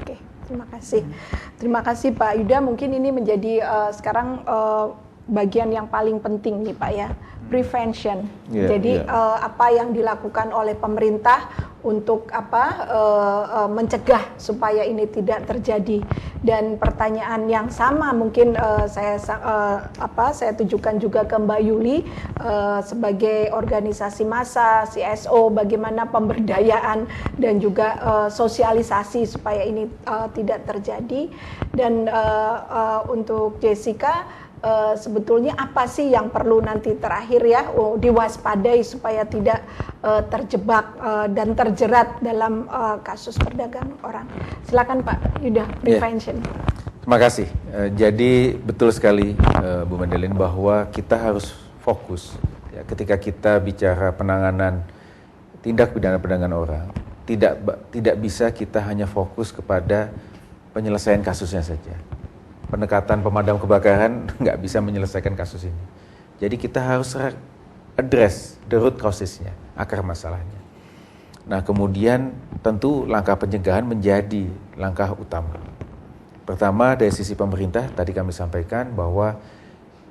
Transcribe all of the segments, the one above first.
Oke, terima kasih. Terima kasih Pak Yuda. Mungkin ini menjadi sekarang bagian yang paling penting nih Pak ya, prevention. Jadi apa yang dilakukan oleh pemerintah untuk mencegah supaya ini tidak terjadi. Dan pertanyaan yang sama mungkin saya tujukan juga ke Mbak Yuli sebagai organisasi massa, CSO, bagaimana pemberdayaan dan juga sosialisasi supaya ini tidak terjadi. Dan untuk Jessica, sebetulnya apa sih yang perlu nanti terakhir ya diwaspadai supaya tidak terjebak dan terjerat dalam kasus perdagangan orang. Silakan Pak Yuda, prevention. Terima kasih. Jadi betul sekali Bu Madeline bahwa kita harus fokus ya, ketika kita bicara penanganan tindak pidana perdagangan orang, tidak bisa kita hanya fokus kepada penyelesaian kasusnya saja. Pendekatan pemadam kebakaran nggak bisa menyelesaikan kasus ini. Jadi kita harus address the root causesnya, akar masalahnya. Nah kemudian tentu langkah pencegahan menjadi langkah utama. Pertama dari sisi pemerintah, tadi kami sampaikan bahwa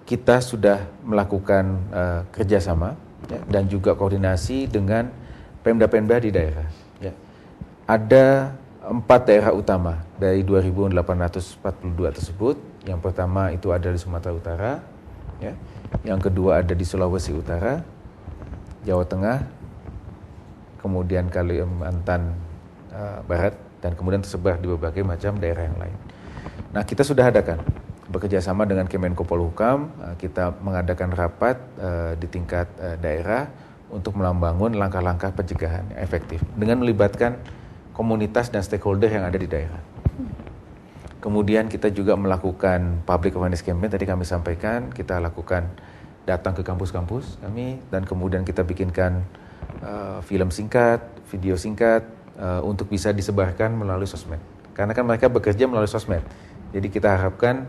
kita sudah melakukan kerjasama ya, dan juga koordinasi dengan Pemda-Pemda di daerah. Ya. Ada 4 daerah utama dari 2.842 tersebut. Yang pertama itu ada di Sumatera Utara, ya. Yang kedua ada di Sulawesi Utara, Jawa Tengah, kemudian Kalimantan Barat, dan kemudian tersebar di berbagai macam daerah yang lain. Nah kita sudah adakan bekerjasama dengan Kemenko Polhukam, kita mengadakan rapat di tingkat daerah untuk membangun langkah-langkah pencegahan yang efektif dengan melibatkan komunitas dan stakeholder yang ada di daerah. Kemudian kita juga melakukan public awareness campaign, tadi kami sampaikan, kita lakukan datang ke kampus-kampus kami, dan kemudian kita bikinkan film singkat, video singkat, untuk bisa disebarkan melalui sosmed. Karena kan mereka bekerja melalui sosmed. Jadi kita harapkan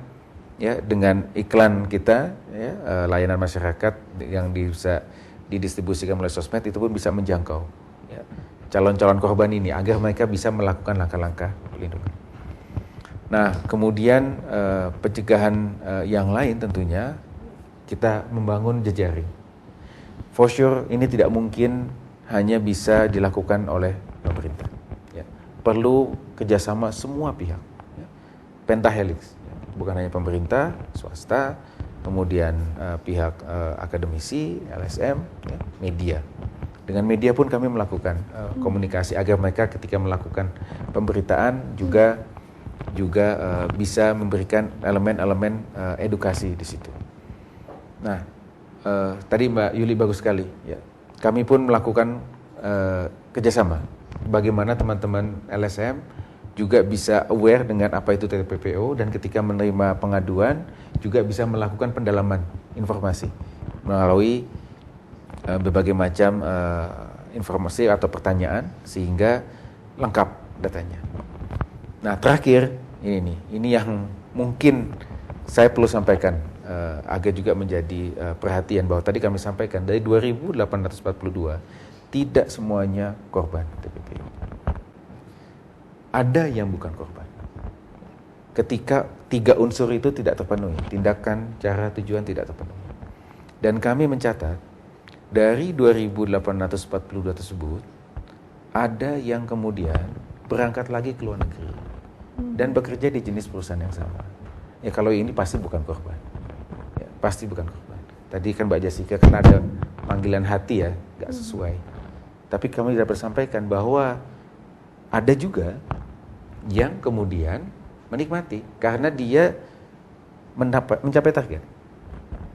ya dengan iklan kita, ya, layanan masyarakat yang bisa didistribusikan melalui sosmed itu pun bisa menjangkau ya, calon-calon korban ini agar mereka bisa melakukan langkah-langkah perlindungan. Nah, kemudian pencegahan yang lain tentunya kita membangun jejaring. For sure ini tidak mungkin hanya bisa dilakukan oleh pemerintah. Ya. Perlu kerjasama semua pihak. Ya. Pentahelix, ya. Bukan hanya pemerintah, swasta, kemudian pihak akademisi, LSM, ya, media. Dengan media pun kami melakukan komunikasi agar mereka ketika melakukan pemberitaan juga bisa memberikan elemen-elemen edukasi di situ. Nah, tadi Mbak Yuli bagus sekali. Ya. Kami pun melakukan kerjasama. Bagaimana teman-teman LSM juga bisa aware dengan apa itu TPPO dan ketika menerima pengaduan juga bisa melakukan pendalaman informasi melalui berbagai macam informasi atau pertanyaan sehingga lengkap datanya. Nah terakhir ini yang mungkin saya perlu sampaikan agar juga menjadi perhatian bahwa tadi kami sampaikan dari 2.842 tidak semuanya korban TPPO. Ada yang bukan korban. Ketika 3 unsur itu tidak terpenuhi, tindakan, cara, tujuan tidak terpenuhi. Dan kami mencatat dari 2.842 tersebut ada yang kemudian berangkat lagi ke luar negeri dan bekerja di jenis perusahaan yang sama. Ya kalau ini pasti bukan korban. Ya, pasti bukan korban. Tadi kan Mbak Jessica kan ada panggilan hati ya, nggak sesuai. Tapi kami dapat sampaikan bahwa ada juga yang kemudian menikmati karena dia mencapai target.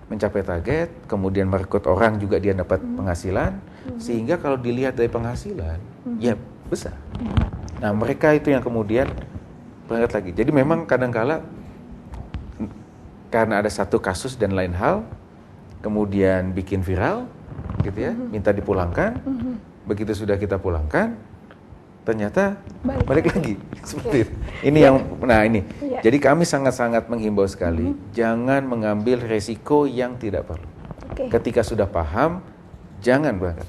Mencapai target, kemudian merekrut orang juga dia dapat penghasilan, sehingga kalau dilihat dari penghasilan, ya besar. Nah mereka itu yang kemudian berangkat lagi. Jadi memang kadangkala karena ada satu kasus dan lain hal, kemudian bikin viral, gitu ya, minta dipulangkan, begitu sudah kita pulangkan, ternyata balik lagi seperti itu. Ini yang, nah ini. Jadi kami sangat-sangat menghimbau sekali, jangan mengambil resiko yang tidak perlu. Ketika sudah paham, jangan berangkat.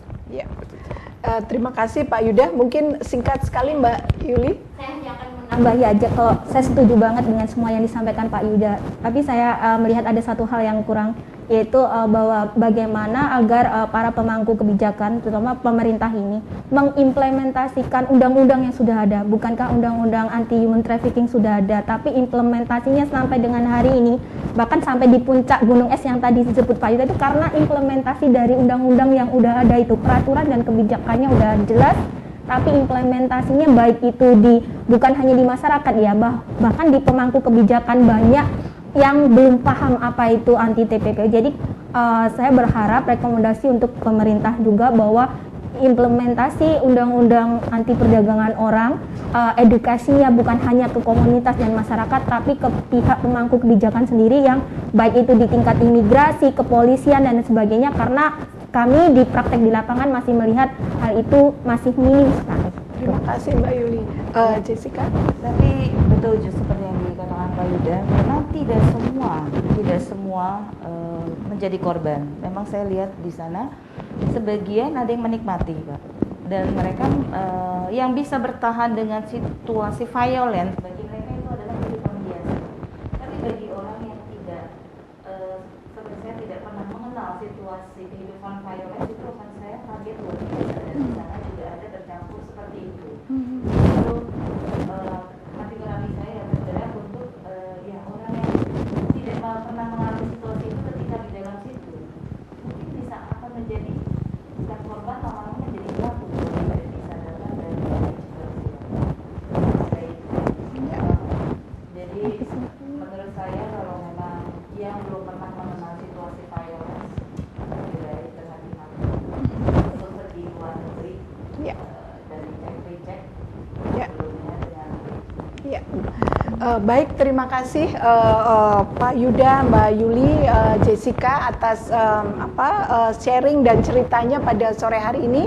Terima kasih Pak Yuda. Mungkin singkat sekali Mbak Yuli. Saya hanya akan nambahi aja, kalau saya setuju banget dengan semua yang disampaikan Pak Yuda. Tapi saya melihat ada satu hal yang kurang, yaitu bahwa bagaimana agar para pemangku kebijakan, terutama pemerintah ini, mengimplementasikan undang-undang yang sudah ada. Bukankah undang-undang anti human trafficking sudah ada, tapi implementasinya sampai dengan hari ini, bahkan sampai di puncak gunung es yang tadi disebut Pak Yuda itu karena implementasi dari undang-undang yang udah ada itu, peraturan dan kebijakannya udah jelas, tapi implementasinya baik itu bukan hanya di masyarakat ya, bahkan di pemangku kebijakan banyak yang belum paham apa itu anti TPP. Jadi saya berharap rekomendasi untuk pemerintah juga bahwa implementasi undang-undang anti perdagangan orang, edukasinya bukan hanya ke komunitas dan masyarakat, tapi ke pihak pemangku kebijakan sendiri yang baik itu di tingkat imigrasi, kepolisian dan sebagainya, karena kami di praktek di lapangan masih melihat hal itu masih minim sekali. Terima kasih Mbak Yuli. Jessica? Tapi betul justru seperti yang dikatakan Pak Yuda, memang tidak semua menjadi korban. Memang saya lihat di sana sebagian ada yang menikmati, Pak. Dan mereka yang bisa bertahan dengan situasi violent, bagi mereka itu adalah kehidupan biasa. Tapi bagi orang yang tidak seperti saya tidak pernah mengenal situasi kehidupan violent, itu akan saya kaget luar biasa. Dan di sana juga ada tercampur seperti itu. Lalu hati nurani saya bergerak untuk ya orang yang tidak pernah mengalami situasi itu ketika di dalam situ mungkin bisa akan menjadi bukan korban, lama-lama menjadi pelaku tidak disadarkan dari situasi. Jadi menurut saya kalau memang yang belum pernah mengenal situasi violence lebih baik berhati-hati untuk pergi ke luar negeri dan dicek-cek sebelumnya dengan Ya. Baik, terima kasih Pak Yuda, Mbak Yuli, Jessica atas sharing dan ceritanya pada sore hari ini.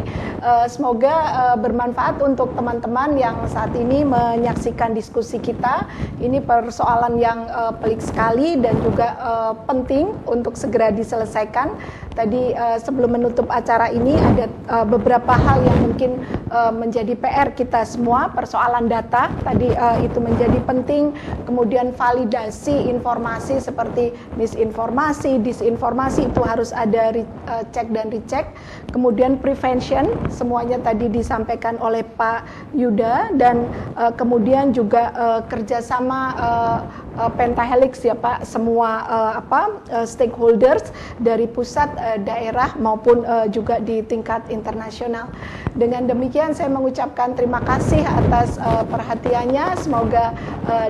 Semoga bermanfaat untuk teman-teman yang saat ini menyaksikan diskusi kita. Ini persoalan yang pelik sekali dan juga penting untuk segera diselesaikan. Tadi sebelum menutup acara ini ada beberapa hal yang mungkin menjadi PR kita semua. Persoalan data tadi itu menjadi penting, kemudian validasi informasi seperti misinformasi, disinformasi itu harus ada cek dan recheck. Kemudian prevention, semuanya tadi disampaikan oleh Pak Yuda, dan kemudian juga kerjasama pentahelix ya Pak, semua stakeholders dari pusat, daerah maupun juga di tingkat internasional. Dengan demikian saya mengucapkan terima kasih atas perhatiannya. Semoga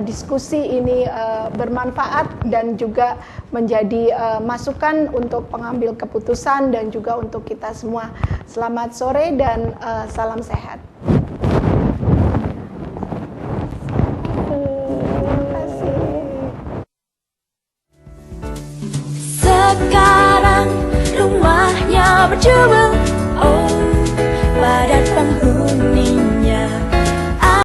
diskusi ini bermanfaat dan juga menjadi masukan untuk pengambil keputusan dan juga untuk kita semua. Selamat sore dan salam sehat. Terima kasih. Sekarang rumahnya berjubel.